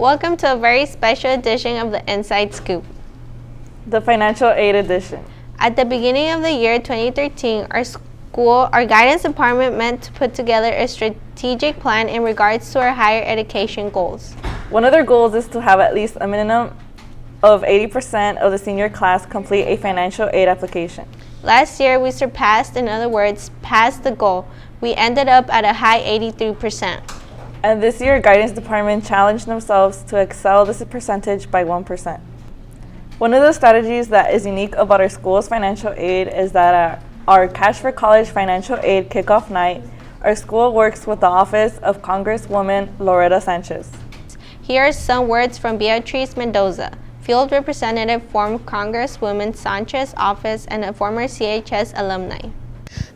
Welcome to a very special edition of the Inside Scoop, the Financial Aid Edition. At the beginning of the year 2013, our guidance department meant to put together a strategic plan in regards to our higher education goals. One of their goals is to have at least a minimum of 80% of the senior class complete a financial aid application. Last year, we surpassed, in other words, passed the goal. We ended up at a high 83%. And this year, guidance department challenged themselves to excel this percentage by 1%. One of the strategies that is unique about our school's financial aid is that our Cash for College Financial Aid Kickoff Night, our school works with the Office of Congresswoman Loretta Sanchez. Here are some words from Beatriz Mendoza, field representative from Congresswoman Sanchez's office and a former CHS alumni.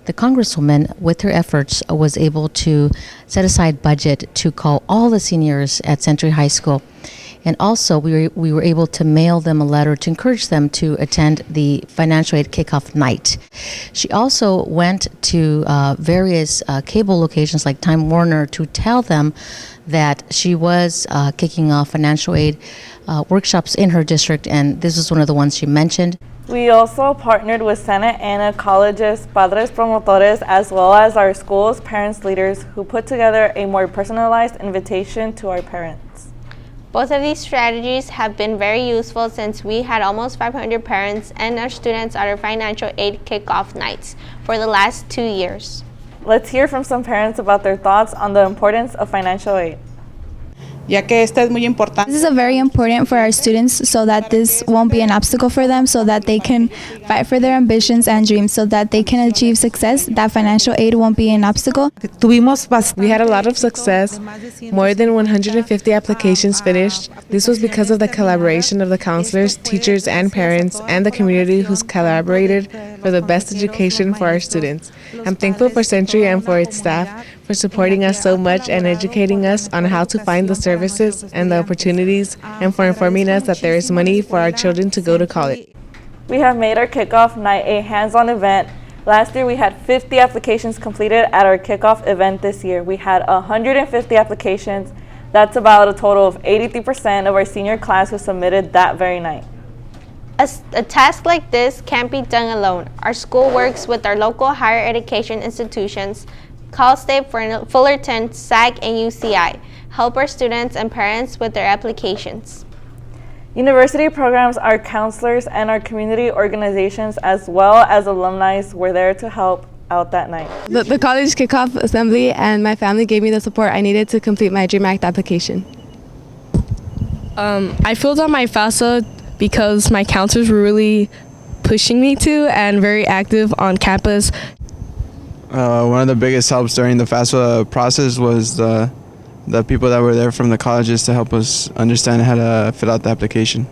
The Congresswoman, with her efforts, was able to set aside budget to call all the seniors at Century High School. And also, we were able to mail them a letter to encourage them to attend the Financial Aid Kickoff Night. She also went to various cable locations like Time Warner to tell them that she was kicking off financial aid workshops in her district, and this is one of the ones she mentioned. We also partnered with Santa Ana College's Padres Promotores as well as our school's parents leaders who put together a more personalized invitation to our parents. Both of these strategies have been very useful since we had almost 500 parents and our students at our financial aid kickoff nights for the last 2 years. Let's hear from some parents about their thoughts on the importance of financial aid. This is very important for our students so that this won't be an obstacle for them, so that they can fight for their ambitions and dreams, so that they can achieve success, that financial aid won't be an obstacle. We had a lot of success, more than 150 applications finished. This was because of the collaboration of the counselors, teachers, and parents, and the community who's collaborated for the best education for our students. I'm thankful for Century and for its staff for supporting us so much and educating us on how to find the services and the opportunities, and for informing us that there is money for our children to go to college. We have made our kickoff night a hands-on event. Last year we had 50 applications completed at our kickoff event. This year we had 150 applications. That's about a total of 83% of our senior class who submitted that very night. A task like this can't be done alone. Our school works with our local higher education institutions, Cal State Fullerton, SAC, and UCI, help our students and parents with their applications. University programs, our counselors, and our community organizations, as well as alumni, were there to help out that night. The college kickoff assembly and my family gave me the support I needed to complete my Dream Act application. I filled out my FAFSA because my counselors were really pushing me to and very active on campus. One of the biggest helps during the FAFSA process was the people that were there from the colleges to help us understand how to fill out the application.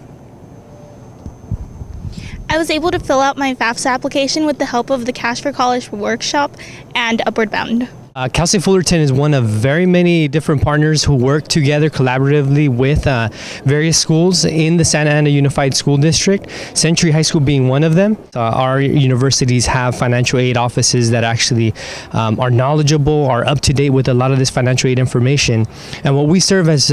I was able to fill out my FAFSA application with the help of the Cash for College workshop and Upward Bound. Cal State Fullerton is one of very many different partners who work together collaboratively with various schools in the Santa Ana Unified School District, Century High School being one of them. Our universities have financial aid offices that actually are knowledgeable, are up to date with a lot of this financial aid information. And what we serve as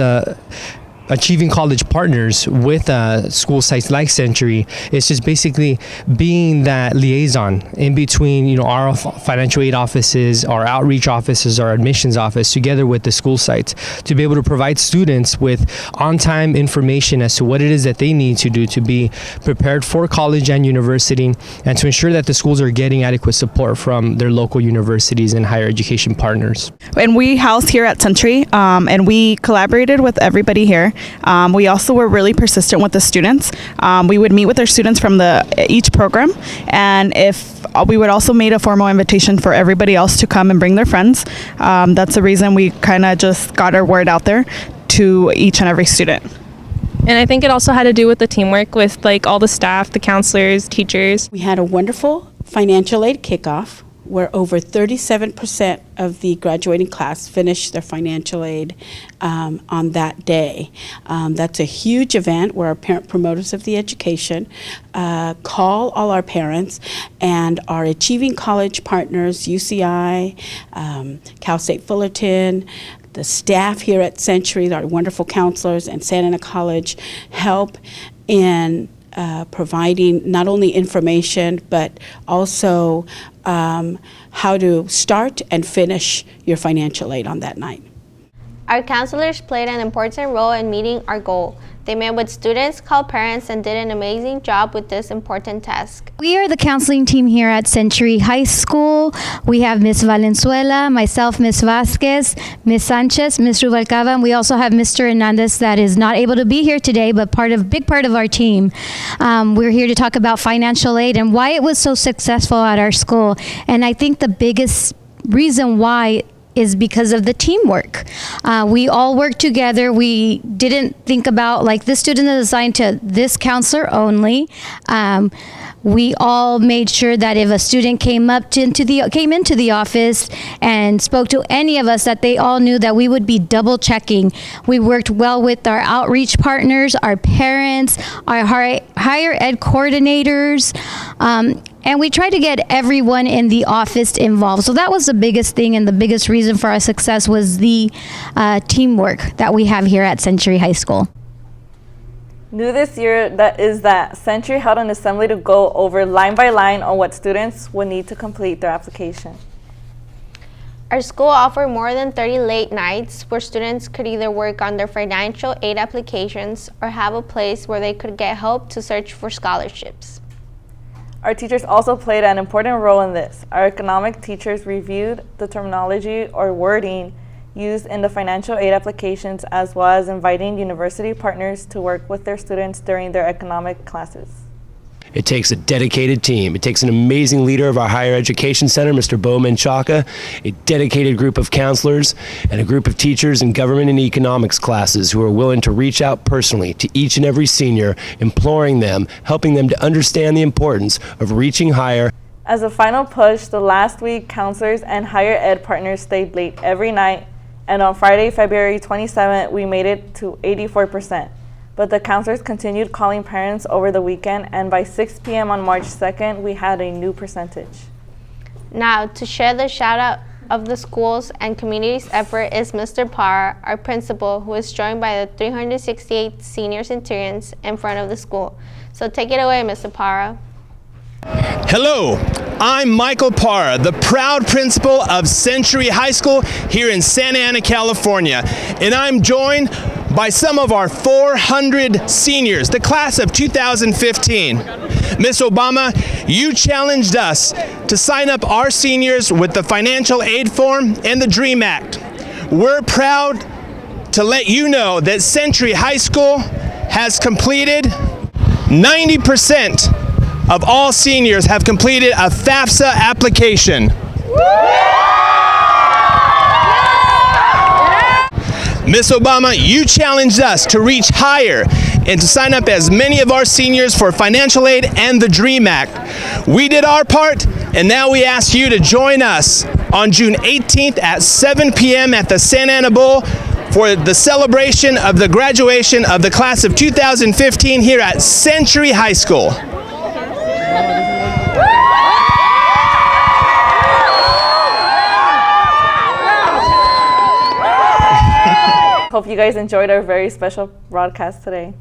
Achieving College partners with school sites like Century is just basically being that liaison in between, our financial aid offices, our outreach offices, our admissions office, together with the school sites, to be able to provide students with on-time information as to what it is that they need to do to be prepared for college and university, and to ensure that the schools are getting adequate support from their local universities and higher education partners. And we house here at Century, and we collaborated with everybody here. We also were really persistent with the students. We would meet with our students from each program, and if we would also made a formal invitation for everybody else to come and bring their friends. That's the reason we kind of just got our word out there to each and every student. And I think it also had to do with the teamwork with all the staff, the counselors, teachers. We had a wonderful financial aid kickoff where over 37% of the graduating class finished their financial aid on that day. That's a huge event where our parent promoters of the education call all our parents, and our Achieving College partners, UCI, Cal State Fullerton, The staff here at Century, our wonderful counselors, and Santa Ana College help in providing not only information, but also how to start and finish your financial aid on that night. Our counselors played an important role in meeting our goal. They met with students, called parents, and did an amazing job with this important task. We are the counseling team here at Century High School. We have Ms. Valenzuela, myself, Ms. Vasquez, Ms. Sanchez, Ms. Rubalcaba, and we also have Mr. Hernandez that is not able to be here today, but big part of our team. We're here to talk about financial aid and why it was so successful at our school. And I think the biggest reason why is because of the teamwork. We all worked together. We didn't think about like this student is assigned to this counselor only. We all made sure that if a student came into the office and spoke to any of us, that they all knew that we would be double checking. We worked well with our outreach partners, our parents, our higher ed coordinators, and we tried to get everyone in the office involved. So that was the biggest thing, and the biggest reason for our success was the teamwork that we have here at Century High School. New this year that Century held an assembly to go over line by line on what students would need to complete their application. Our school offered more than 30 late nights where students could either work on their financial aid applications or have a place where they could get help to search for scholarships. Our teachers also played an important role in this. Our economic teachers reviewed the terminology or wording used in the financial aid applications, as well as inviting university partners to work with their students during their economic classes. It takes a dedicated team. It takes an amazing leader of our higher education center, Mr. Bo Menchaca, a dedicated group of counselors, and a group of teachers in government and economics classes who are willing to reach out personally to each and every senior, imploring them, helping them to understand the importance of reaching higher. As a final push, the last week, counselors and higher ed partners stayed late every night, and on Friday, February 27th, we made it to 84%. But the counselors continued calling parents over the weekend, and by 6 p.m. on March 2nd, we had a new percentage. Now, to share the shout out of the schools and community's effort is Mr. Parra, our principal, who is joined by the 368 senior centurions in front of the school. So take it away, Mr. Parra. Hello, I'm Michael Parra, the proud principal of Century High School here in Santa Ana, California, and I'm joined by some of our 400 seniors, the class of 2015. Ms. Obama, you challenged us to sign up our seniors with the financial aid form and the Dream Act. We're proud to let you know that Century High School has completed 90% of all seniors have completed a FAFSA application. Ms. Obama, you challenged us to reach higher and to sign up as many of our seniors for financial aid and the Dream Act. We did our part, and now we ask you to join us on June 18th at 7 p.m. at the Santa Ana Bowl for the celebration of the graduation of the class of 2015 here at Century High School. Hope you guys enjoyed our very special broadcast today.